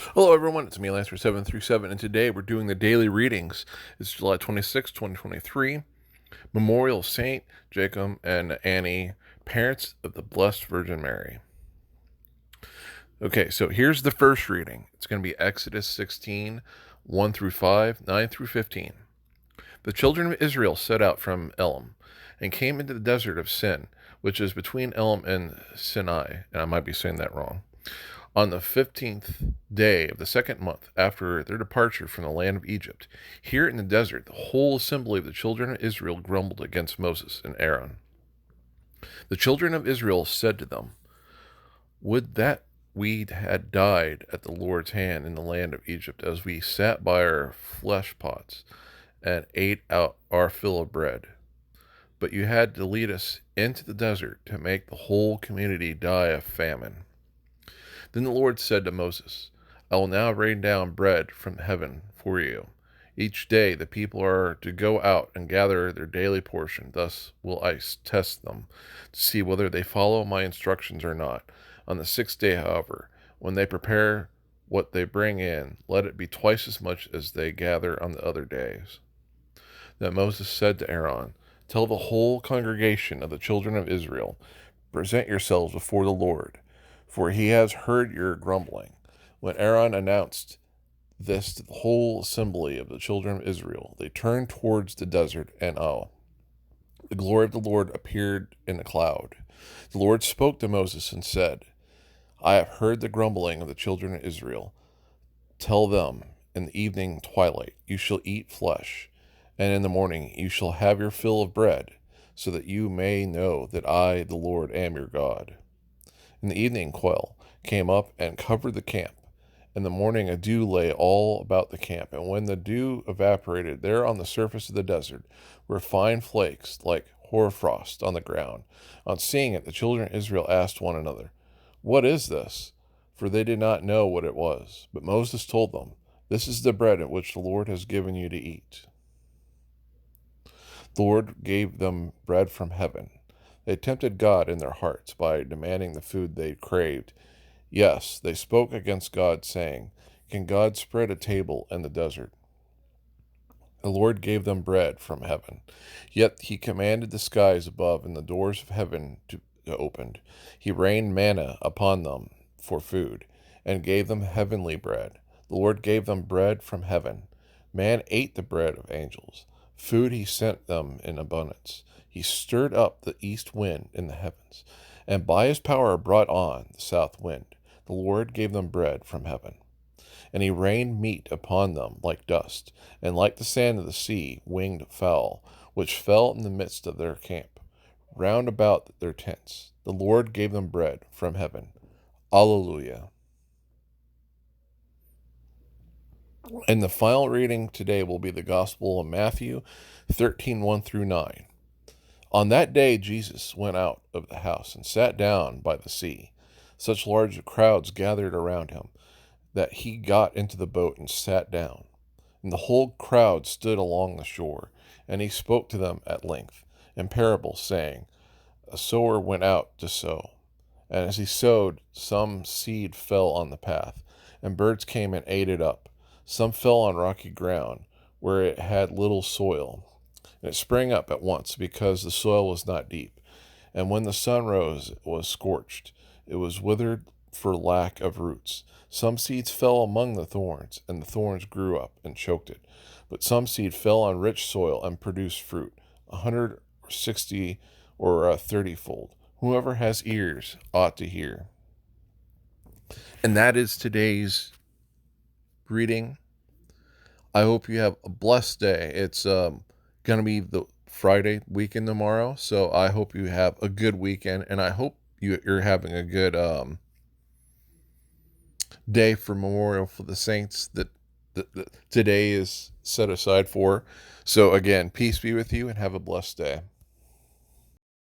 Hello, everyone. It's me, Lancer 737, and today we're doing the daily readings. It's July 26, 2023. Memorial Saint Jacob and Annie, parents of the Blessed Virgin Mary. Okay, so here's the first reading. It's going to be Exodus 16, 1 through 5, 9 through 15. The children of Israel set out from Elim and came into the desert of Sin, which is between Elim and Sinai, and I might be saying that wrong. On the 15th day of the second month after their departure from the land of Egypt, here in the desert, the whole assembly of the children of Israel grumbled against Moses and Aaron. The children of Israel said to them, "Would that we had died at the Lord's hand in the land of Egypt, as we sat by our flesh pots and ate out our fill of bread. But you had to lead us into the desert to make the whole community die of famine." Then the Lord said to Moses, "I will now rain down bread from heaven for you. Each day the people are to go out and gather their daily portion. Thus will I test them to see whether they follow my instructions or not. On the sixth day, however, when they prepare what they bring in, let it be twice as much as they gather on the other days." Then Moses said to Aaron, "Tell the whole congregation of the children of Israel, present yourselves before the Lord, for he has heard your grumbling." When Aaron announced this to the whole assembly of the children of Israel, they turned towards the desert, and the glory of the Lord appeared in a cloud. The Lord spoke to Moses and said, "I have heard the grumbling of the children of Israel. Tell them, in the evening twilight you shall eat flesh, and in the morning you shall have your fill of bread, so that you may know that I, the Lord, am your God." In the evening quail came up and covered the camp. In the morning a dew lay all about the camp, and when the dew evaporated, there on the surface of the desert were fine flakes like hoarfrost on the ground. On seeing it, the children of Israel asked one another, "What is this?" For they did not know what it was. But Moses told them, "This is the bread which the Lord has given you to eat." The Lord gave them bread from heaven. They tempted God in their hearts by demanding the food they craved. Yes, they spoke against God, saying, "Can God spread a table in the desert?" The Lord gave them bread from heaven. Yet he commanded the skies above and the doors of heaven to opened. He rained manna upon them for food, and gave them heavenly bread. The Lord gave them bread from heaven. Man ate the bread of angels. Food he sent them in abundance. He stirred up the east wind in the heavens, and by his power brought on the south wind. The Lord gave them bread from heaven. And he rained meat upon them like dust, and like the sand of the sea, winged fowl, which fell in the midst of their camp, round about their tents. The Lord gave them bread from heaven. Alleluia. And the final reading today will be the Gospel of Matthew 13, 1 through 9. On that day Jesus went out of the house and sat down by the sea. Such large crowds gathered around him that he got into the boat and sat down. And the whole crowd stood along the shore, and he spoke to them at length in parables, saying, "A sower went out to sow. And as he sowed, some seed fell on the path, and birds came and ate it up. Some fell on rocky ground, where it had little soil, and it sprang up at once, because the soil was not deep. And when the sun rose, it was scorched. It was withered for lack of roots. Some seeds fell among the thorns, and the thorns grew up and choked it. But some seed fell on rich soil and produced fruit, 160 or 30-fold. Whoever has ears ought to hear." And that is today's reading. I hope you have a blessed day. It's going to be the Friday weekend tomorrow, so I hope you have a good weekend, and I hope you're having a good day for memorial for the saints that today is set aside for. So again, peace be with you and have a blessed day.